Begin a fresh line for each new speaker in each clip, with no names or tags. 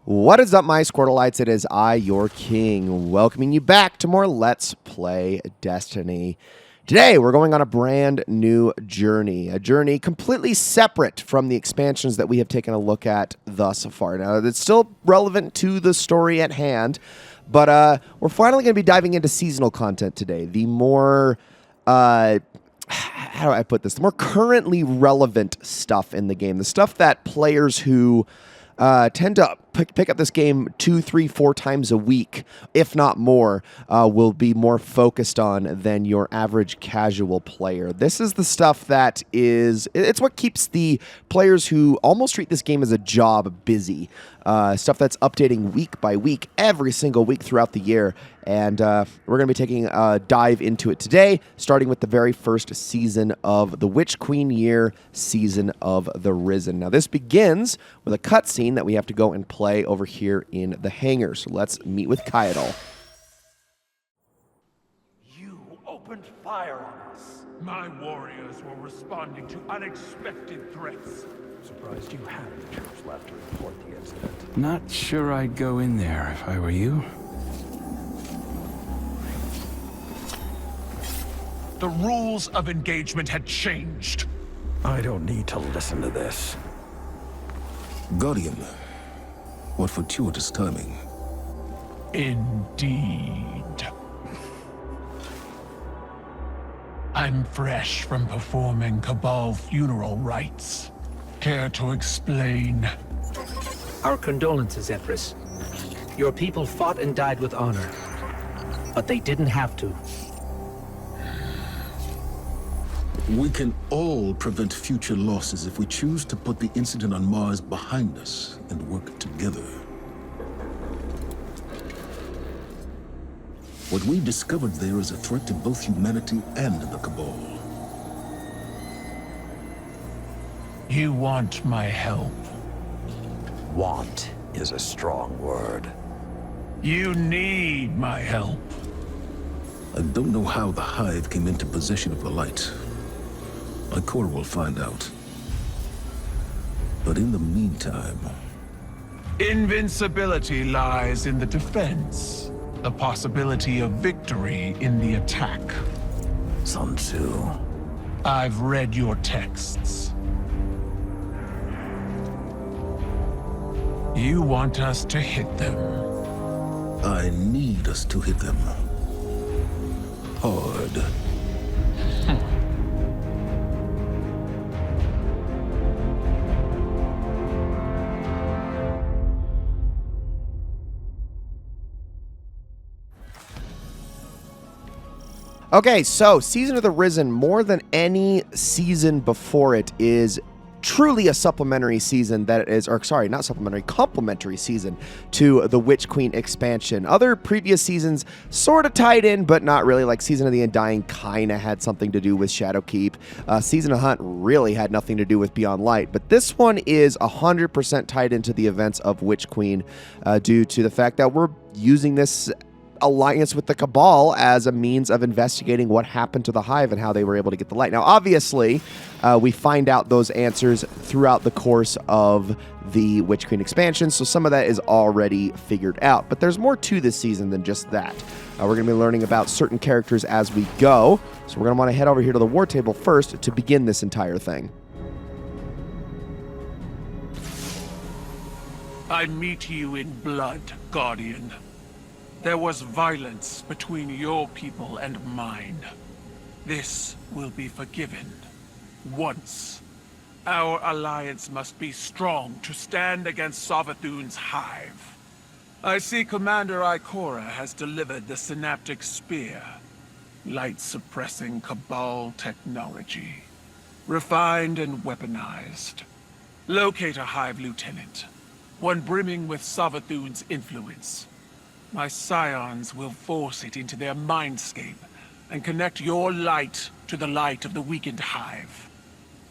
What is up, my Squirtleites? It is I, your king, welcoming you back to more Let's Play Destiny. Today, we're going on a brand new journey, a journey completely separate from the expansions that we have taken a look at thus far. Now, it's still relevant to the story at hand, but we're finally going to be diving into seasonal content today. The more, how do I put this? The more currently relevant stuff in the game, the stuff that players who tend to pick up this game 2, 3, 4 times a week, if not more, will be more focused on than your average casual player. This is the stuff that it's what keeps the players who almost treat this game as a job busy. Stuff that's updating week by week, every single week throughout the year. And we're going to be taking a dive into it today, starting with the very first season of the Witch Queen Year, Season of the Risen. Now, this begins with a cutscene that we have to go and play over here in the hangar. So let's meet with Kaidal.
You opened fire on us.
My warriors were responding to unexpected threats.
Surprised you had the troops left to report the incident.
Not sure I'd go in there if I were you.
The rules of engagement had changed.
I don't need to listen to this.
Guardian, what fortuitous timing.
Indeed. I'm fresh from performing cabal funeral rites. Care to explain?
Our condolences, Empress. Your people fought and died with honor. But they didn't have to.
We can all prevent future losses if we choose to put the incident on Mars behind us and work together. What we discovered there is a threat to both humanity and the Cabal.
You want my help.
Want is a strong word.
You need my help.
I don't know how the hive came into possession of the light. My core will find out. But in the meantime...
Invincibility lies in the defense. The possibility of victory in the attack.
Sun Tzu.
I've read your texts. You want us to hit them.
I need us to hit them. Hard.
Okay, so Season of the Risen, more than any season before it, is truly a supplementary season that is, or sorry, not supplementary, complementary season to the Witch Queen expansion. Other previous seasons sort of tied in, but not really. Like Season of the Undying kind of had something to do with Shadowkeep. Season of Hunt really had nothing to do with Beyond Light, but this one is 100% tied into the events of Witch Queen due to the fact that we're using this alliance with the Cabal as a means of investigating what happened to the Hive and how they were able to get the light. Now, obviously, we find out those answers throughout the course of the Witch Queen expansion, so some of that is already figured out. But there's more to this season than just that. We're going to be learning about certain characters as we go, so we're going to want to head over here to the war table first to begin this entire thing.
I meet you in blood, Guardian. There was violence between your people and mine. This will be forgiven. Once. Our alliance must be strong to stand against Savathun's hive. I see Commander Ikora has delivered the Synaptic Spear. Light-suppressing Cabal technology. Refined and weaponized. Locate a hive lieutenant. One brimming with Savathun's influence. My scions will force it into their mindscape and connect your light to the light of the weakened hive.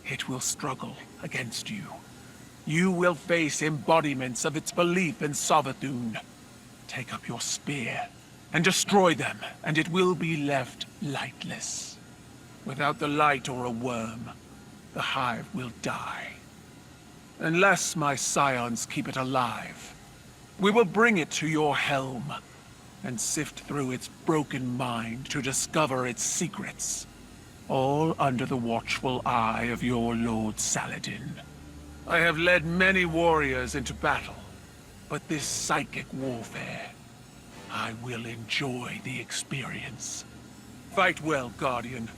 It will struggle against you. You will face embodiments of its belief in Savathun. Take up your spear and destroy them, and it will be left lightless. Without the light or a worm, the hive will die. Unless my scions keep it alive, We will bring it to your helm and sift through its broken mind to discover its secrets, all under the watchful eye of your Lord Saladin. I have led many warriors into battle, but this psychic warfare, I will enjoy the experience. Fight well, Guardian.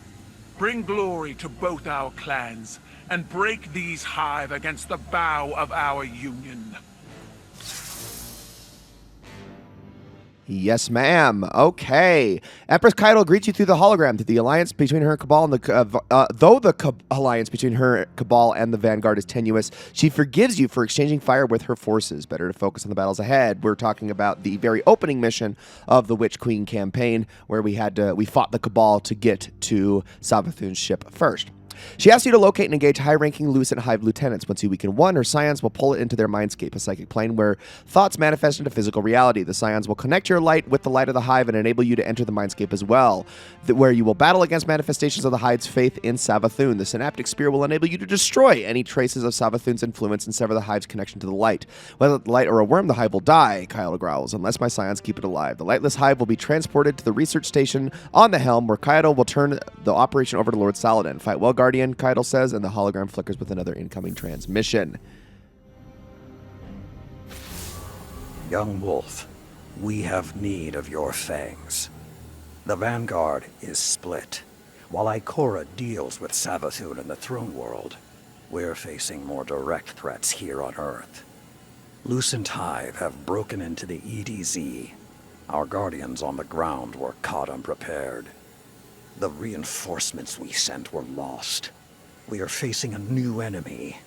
Bring glory to both our clans, and break these hive against the bow of our union.
Yes, ma'am. Okay. Empress Kaido greets you through the hologram. The alliance between her and Cabal and the alliance between her Cabal and the Vanguard is tenuous, she forgives you for exchanging fire with her forces. Better to focus on the battles ahead. We're talking about the very opening mission of the Witch Queen campaign, where we fought the Cabal to get to Savathun's ship first. She asks you to locate and engage high-ranking Lucent Hive lieutenants. Once you weaken one, her scions will pull it into their mindscape, a psychic plane where thoughts manifest into physical reality. The scions will connect your light with the light of the Hive and enable you to enter the mindscape as well, where you will battle against manifestations of the Hive's faith in Savathun. The synaptic spear will enable you to destroy any traces of Savathun's influence and sever the Hive's connection to the light. Whether the light or a worm, the Hive will die, Kaido growls, unless my scions keep it alive. The lightless Hive will be transported to the research station on the helm, where Kaido will turn the operation over to Lord Saladin. Fight well, Guardian, Kaido says, and the hologram flickers with another incoming transmission.
Young wolf, we have need of your fangs. The Vanguard is split. While Ikora deals with Savathun in the Throne World, we're facing more direct threats here on Earth. Lucent Hive have broken into the EDZ. Our guardians on the ground were caught unprepared. The reinforcements we sent were lost. We are facing a new enemy.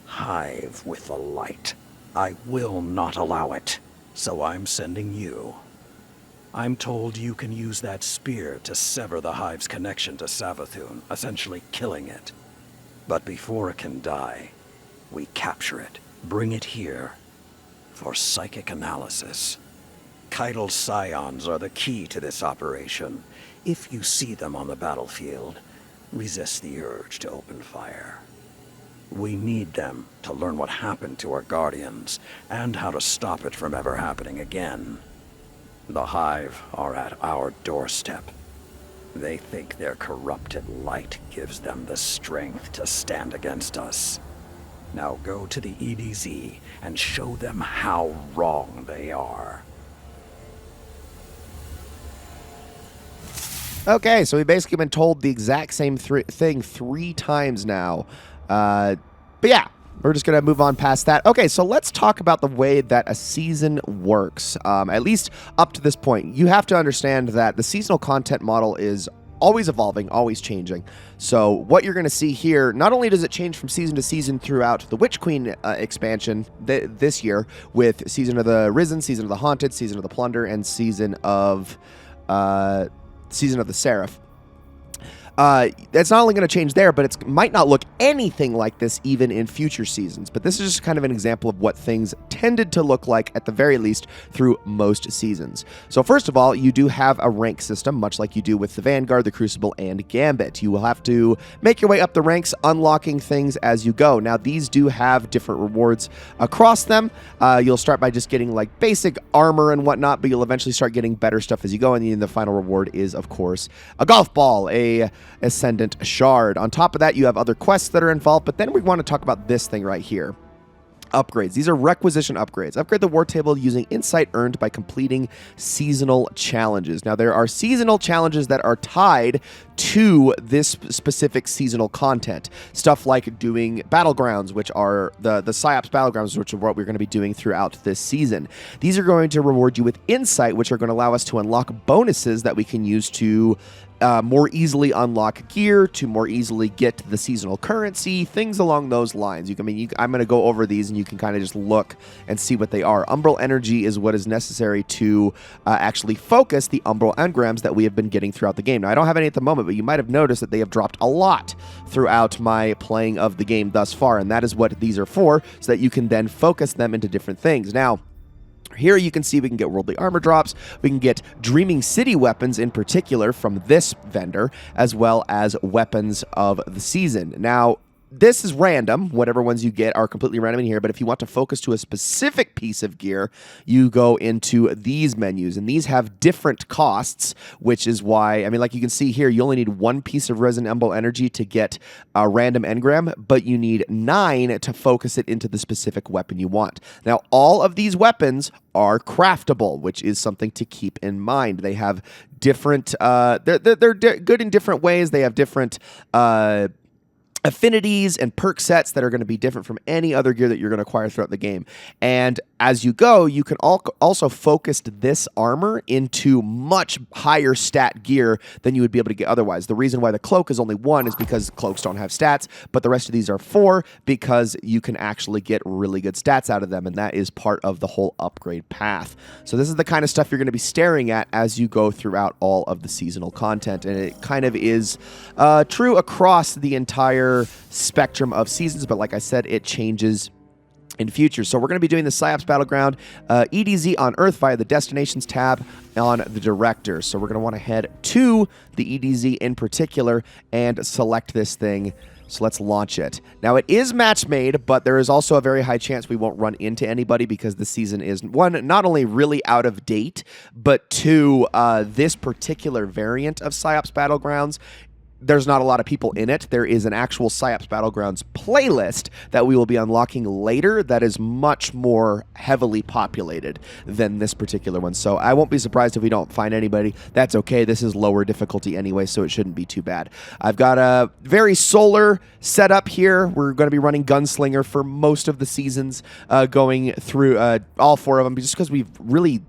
Hive with the light. I will not allow it, so I'm sending you. I'm told you can use that spear to sever the Hive's connection to Savathun, essentially killing it. But before it can die, we capture it, bring it here, for psychic analysis. Kaido's scions are the key to this operation. If you see them on the battlefield, resist the urge to open fire. We need them to learn what happened to our guardians, and how to stop it from ever happening again. The Hive are at our doorstep. They think their corrupted light gives them the strength to stand against us. Now go to the EDZ and show them how wrong they are.
Okay, so we've basically been told the exact same thing 3 times now. But yeah, we're just going to move on past that. Okay, so let's talk about the way that a season works, at least up to this point. You have to understand that the seasonal content model is always evolving, always changing. So what you're going to see here, not only does it change from season to season throughout the Witch Queen expansion this year, with Season of the Risen, Season of the Haunted, Season of the Plunder, and Season of the Seraph. It's not only going to change there, but it might not look anything like this even in future seasons. But this is just kind of an example of what things tended to look like, at the very least, through most seasons. So first of all, you do have a rank system, much like you do with the Vanguard, the Crucible, and Gambit. You will have to make your way up the ranks, unlocking things as you go. Now, these do have different rewards across them. You'll start by just getting like basic armor and whatnot, but you'll eventually start getting better stuff as you go. And then the final reward is, of course, a golf ball, a Ascendant Shard. On top of that, you have other quests that are involved, but then we want to talk about this thing right here. Upgrades. These are requisition upgrades. Upgrade the war table using insight earned by completing seasonal challenges. Now, there are seasonal challenges that are tied to this specific seasonal content. Stuff like doing battlegrounds, which are the PsyOps battlegrounds, which are what we're going to be doing throughout this season. These are going to reward you with insight, which are going to allow us to unlock bonuses that we can use to more easily unlock gear, to more easily get the seasonal currency, things along those lines. I'm going to go over these and you can kind of just look and see what they are. Umbral energy is what is necessary to actually focus the umbral engrams that we have been getting throughout the game. Now, I don't have any at the moment, but you might have noticed that they have dropped a lot throughout my playing of the game thus far, and that is what these are for, so that you can then focus them into different things. Now, here you can see we can get worldly armor drops, we can get Dreaming City weapons in particular from this vendor, as well as weapons of the season. Now, this is random. Whatever ones you get are completely random in here. But if you want to focus to a specific piece of gear, you go into these menus. And these have different costs, which is why, I mean, like you can see here, you only need 1 piece of Resin Embo energy to get a random engram, but you need 9 to focus it into the specific weapon you want. Now, all of these weapons are craftable, which is something to keep in mind. They have different, they're good in different ways. They have different, affinities and perk sets that are going to be different from any other gear that you're going to acquire throughout the game. And as you go, you can also focus this armor into much higher stat gear than you would be able to get otherwise. The reason why the cloak is only 1 is because cloaks don't have stats, but the rest of these are 4 because you can actually get really good stats out of them, and that is part of the whole upgrade path. So this is the kind of stuff you're going to be staring at as you go throughout all of the seasonal content, and it kind of is true across the entire spectrum of seasons, but like I said, it changes in future. So we're going to be doing the PsyOps Battleground EDZ on Earth via the Destinations tab on the Director. So we're going to want to head to the EDZ in particular and select this thing. So let's launch it. Now, it is match made, but there is also a very high chance we won't run into anybody because the season is, 1, not only really out of date, but 2, this particular variant of PsyOps Battlegrounds, there's not a lot of people in it. There is an actual PsyOps Battlegrounds playlist that we will be unlocking later that is much more heavily populated than this particular one. So I won't be surprised if we don't find anybody. That's okay. This is lower difficulty anyway, so it shouldn't be too bad. I've got a very solar setup here. We're going to be running Gunslinger for most of the seasons, going through all 4 of them, just because we've really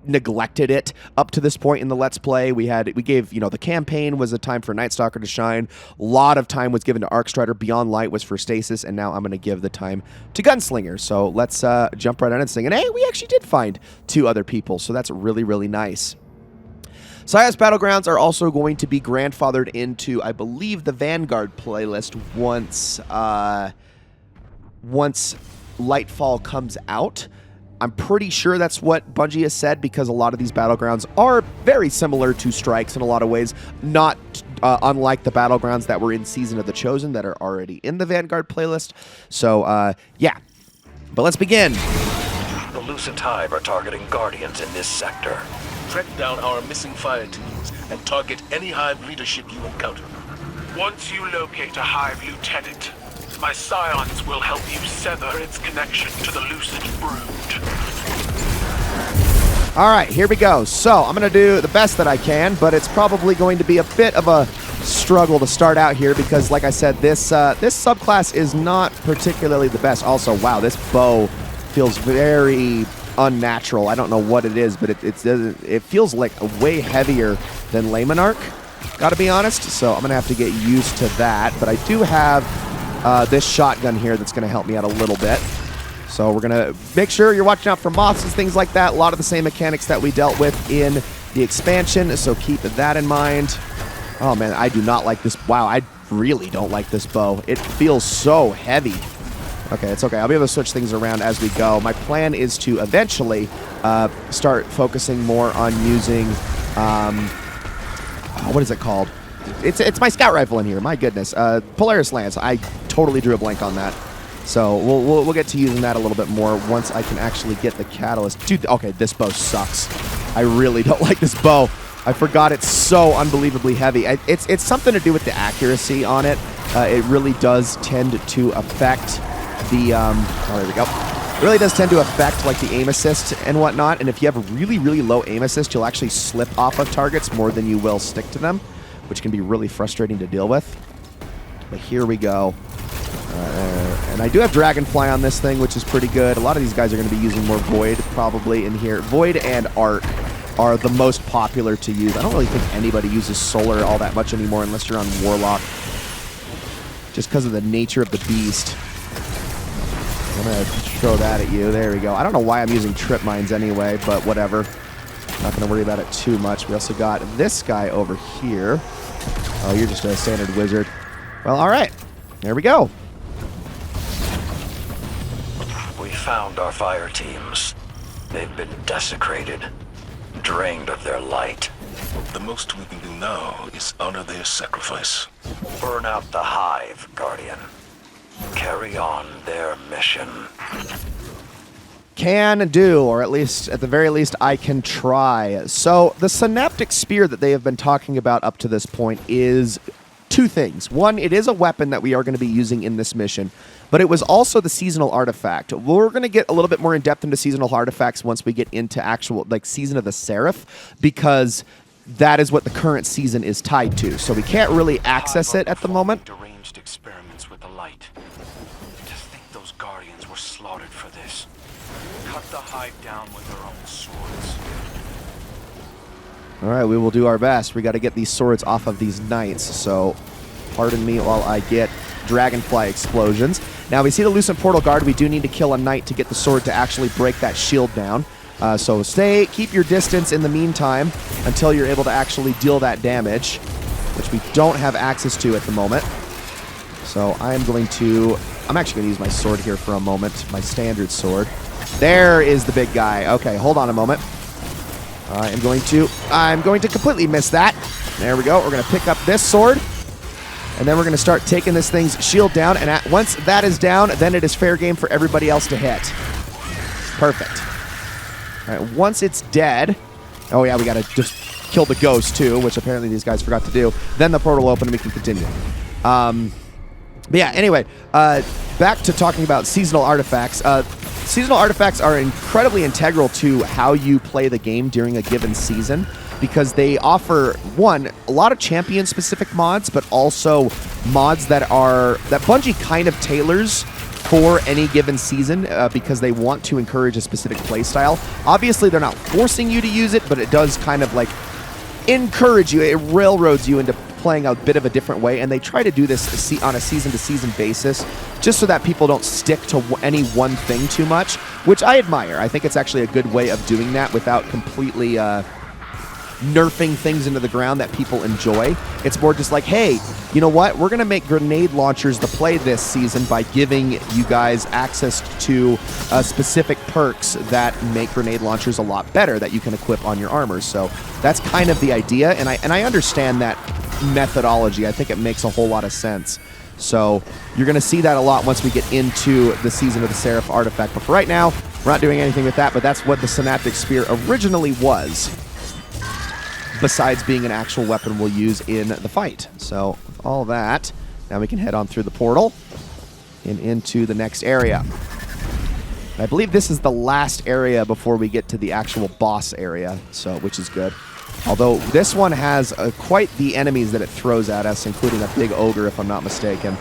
neglected it up to this point in the Let's Play. We gave, the campaign was a time for Night Stalker to shine. A lot of time was given to Arcstrider. Beyond Light was for Stasis, and now I'm going to give the time to Gunslinger. So let's jump right on and sing. And hey, we actually did find 2 other people, so that's really, really nice. PsyOps Battlegrounds are also going to be grandfathered into, I believe, the Vanguard playlist once Lightfall comes out. I'm pretty sure that's what Bungie has said, because a lot of these Battlegrounds are very similar to Strikes in a lot of ways, not unlike the Battlegrounds that were in Season of the Chosen that are already in the Vanguard playlist. So, yeah. But let's begin.
The Lucent Hive are targeting Guardians in this sector.
Track down our missing fire teams and target any Hive leadership you encounter.
Once you locate a Hive lieutenant, my scions will help you sever its connection to the Lucid Brood.
All right, here we go. So I'm going to do the best that I can, but it's probably going to be a bit of a struggle to start out here because, like I said, this subclass is not particularly the best. Also, wow, this bow feels very unnatural. I don't know what it is, but it feels like way heavier than Laymanarch, got to be honest. So I'm going to have to get used to that, but I do have this shotgun here that's going to help me out a little bit. So we're going to make sure you're watching out for moths and things like that. A lot of the same mechanics that we dealt with in the expansion, so keep that in mind. Oh man, I do not like this. Wow, I really don't like this bow. It feels so heavy. Okay, it's okay. I'll be able to switch things around as we go. My plan is to eventually start focusing more on using, what is it called? It's my scout rifle in here. My goodness, Polaris Lance. I totally drew a blank on that. So we'll get to using that a little bit more once I can actually get the catalyst. Dude, okay, this bow sucks. I really don't like this bow. I forgot it's so unbelievably heavy. It's something to do with the accuracy on it. It really does tend to affect the oh, there we go. It really does tend to affect like the aim assist and whatnot. And if you have a really, really low aim assist, you'll actually slip off of targets more than you will stick to them, which can be really frustrating to deal with. But here we go. And I do have Dragonfly on this thing, which is pretty good. A lot of these guys are going to be using more Void probably in here. Void and Arc are the most popular to use. I don't really think anybody uses Solar all that much anymore unless you're on Warlock, just because of the nature of the beast. I'm going to throw that at you. There we go. I don't know why I'm using Trip Mines anyway, but whatever. Not going to worry about it too much. We also got this guy over here. Oh, you're just a standard wizard. Well, all right. There we go.
We found our fire teams. They've been desecrated, drained of their light.
The most we can do now is honor their sacrifice.
Burn out the Hive, Guardian. carry on their mission.
Can do, or at least, at the very least, I can try. So the synaptic spear that they have been talking about up to this point is two things. One, it is a weapon that we are going to be using in this mission, but it was also the seasonal artifact. We're going to get a little bit more in depth into seasonal artifacts once we get into actual, like, Season of the Seraph, because that is what the current season is tied to. So we can't really access it at the moment.
Deranged experiments with the light. To think those guardians were slaughtered for this. Cut the hive down with their own swords.
All right, we will do our best. We got to get these swords off of these knights, so pardon me while I get dragonfly explosions. Now, we see the Lucent Portal Guard. We do need to kill a knight to get the sword to actually break that shield down. So keep your distance in the meantime until you're able to actually deal that damage, which we don't have access to at the moment. So I'm actually going to use my sword here for a moment, my standard sword. There is the big guy. Okay, hold on a moment. I'm going to completely miss that. There we go. We're going to pick up this sword, and then we're going to start taking this thing's shield down, and once that is down, then it is fair game for everybody else to hit. Perfect. All right, once it's dead, oh yeah, we got to just kill the ghost too, which apparently these guys forgot to do. Then the portal will open and we can continue. But yeah, anyway, back to talking about seasonal artifacts. Seasonal artifacts are incredibly integral to how you play the game during a given season, because they offer, one, a lot of champion-specific mods, but also mods that Bungie kind of tailors for any given season because they want to encourage a specific playstyle. Obviously, they're not forcing you to use it, but it does kind of like encourage you. It railroads you into playing a bit of a different way, and they try to do this on a season-to-season basis just so that people don't stick to any one thing too much, which I admire. I think it's actually a good way of doing that without completely nerfing things into the ground that people enjoy. It's more just like, hey, you know what? We're going to make grenade launchers to play this season by giving you guys access to specific perks that make grenade launchers a lot better that you can equip on your armor. So that's kind of the idea, and I understand that methodology. I think it makes a whole lot of sense. So you're going to see that a lot once we get into the Season of the Seraph artifact. But for right now, we're not doing anything with that, but that's what the Synaptic Spear originally was, besides being an actual weapon we'll use in the fight. So with all that, now we can head on through the portal and into the next area. I believe this is the last area before we get to the actual boss area, so which is good. Although this one has quite the enemies that it throws at us, including a big ogre, if I'm not mistaken.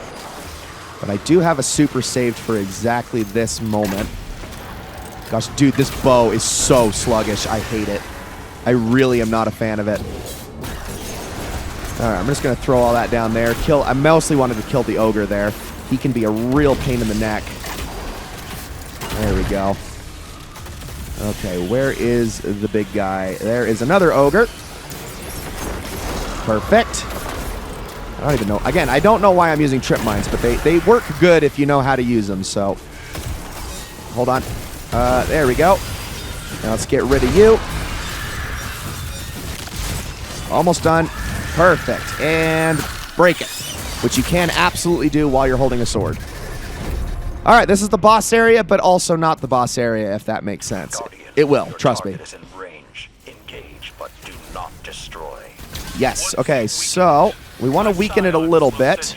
But I do have a super saved for exactly this moment. Gosh, dude, this bow is so sluggish. I hate it. I really am not a fan of it. All right, I'm just going to throw all that down there. I mostly wanted to kill the ogre there. He can be a real pain in the neck. There we go. Okay, where is the big guy? There is another ogre. Perfect. I don't even know. Again, I don't know why I'm using trip mines, but they work good if you know how to use them, so. Hold on. There we go. Now let's get rid of you. Almost done. Perfect. And break it, which you can absolutely do while you're holding a sword. All right, this is the boss area, but also not the boss area, if that makes sense.
Guardian,
it will, trust me.
is in range. Engage, but do not destroy.
Yes, okay, so we want to weaken it a little bit.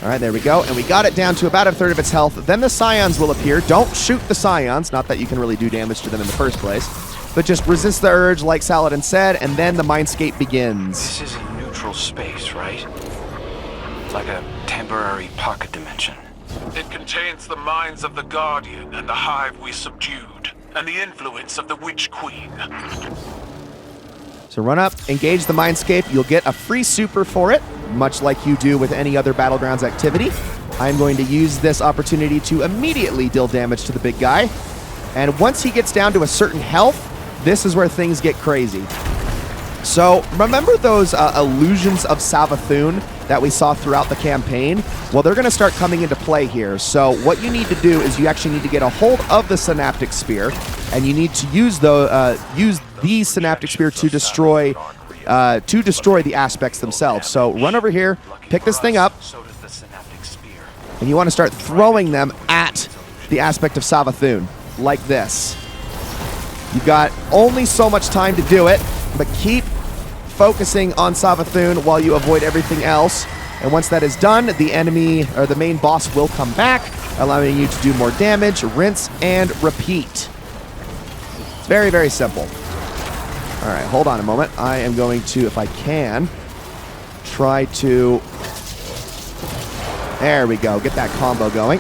All right, there we go, and we got it down to about a third of its health. Then the scions will appear. Don't shoot the scions, not that you can really do damage to them in the first place, but just resist the urge, like Saladin said, and then the mindscape begins.
This is a neutral space, right? Like a temporary pocket dimension.
It contains the minds of the Guardian and the hive we subdued, and the influence of the Witch Queen.
So run up, engage the mindscape. You'll get a free super for it, much like you do with any other Battlegrounds activity. I'm going to use this opportunity to immediately deal damage to the big guy. And once he gets down to a certain health, this is where things get crazy. So remember those illusions of Savathun that we saw throughout the campaign? Well, they're going to start coming into play here. So what you need to do is you actually need to get a hold of the Synaptic Spear, and you need to use the Synaptic Spear to destroy to destroy the aspects themselves. So run over here, pick this thing up,
So does the synaptic spear.
and you want to start throwing them at the aspect of Savathun, like this. You've got only so much time to do it, but keep focusing on Savathun while you avoid everything else. And once that is done, the enemy, or the main boss, will come back, allowing you to do more damage, rinse, and repeat. It's very, very simple. All right, hold on a moment. I am going to, if I can, try to... There we go. Get that combo going.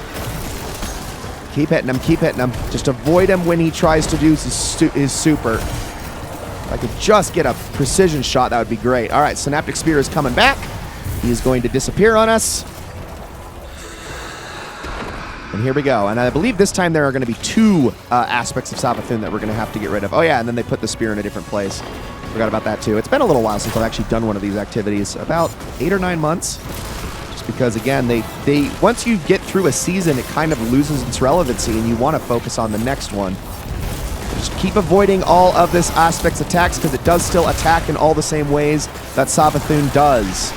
Keep hitting him, keep hitting him. Just avoid him when he tries to do his super. If I could just get a precision shot, that would be great. All right, Synaptic Spear is coming back. He is going to disappear on us. And here we go. And I believe this time there are going to be two aspects of Savathun that we're going to have to get rid of. Oh yeah, and then they put the spear in a different place. Forgot about that too. It's been a little while since I've actually done one of these activities. About 8 or 9 months. Just because, again, they once you get through a season, it kind of loses its relevancy, and you want to focus on the next one. Just keep avoiding all of this aspect's attacks, because it does still attack in all the same ways that Savathun does.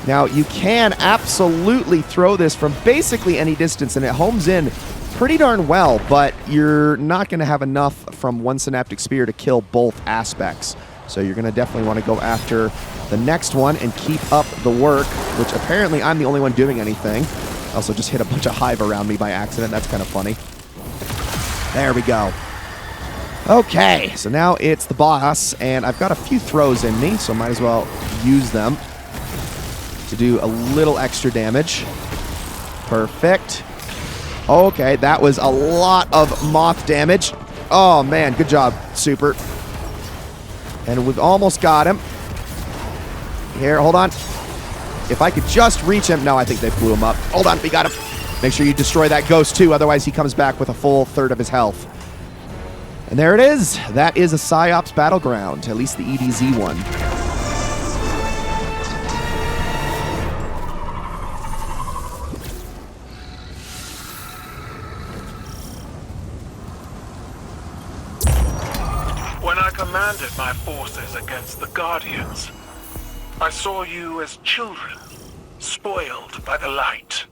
Now, you can absolutely throw this from basically any distance, and it homes in pretty darn well, but you're not going to have enough from one Synaptic Spear to kill both aspects. So you're going to definitely want to go after the next one and keep up the work, which apparently I'm the only one doing anything. I also just hit a bunch of hive around me by accident. That's kind of funny. There we go. Okay, so now it's the boss, and I've got a few throws in me, so might as well use them to do a little extra damage. Perfect. Okay, that was a lot of moth damage. Oh man, good job, Super. And we've almost got him. Here, hold on. If I could just reach him. No, I think they blew him up. Hold on, we got him. Make sure you destroy that ghost too, otherwise he comes back with a full third of his health. And there it is. That is a Psyops battleground, at least the EDZ one.
When I commanded my forces against the Guardians, I saw you as children, spoiled by the light.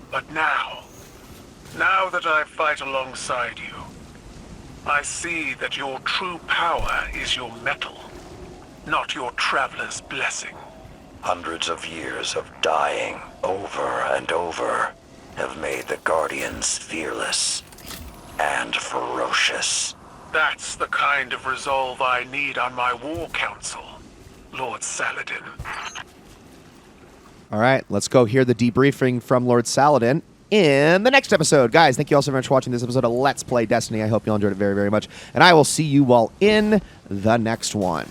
But now that I fight alongside you, I see that your true power is your mettle, not your traveler's blessing.
Hundreds of years of dying over and over have made the Guardians fearless and ferocious.
That's the kind of resolve I need on my war council, Lord Saladin.
All right, let's go hear the debriefing from Lord Saladin in the next episode. Guys, thank you all so much for watching this episode of Let's Play Destiny. I hope you all enjoyed it very, very much. And I will see you all in the next one.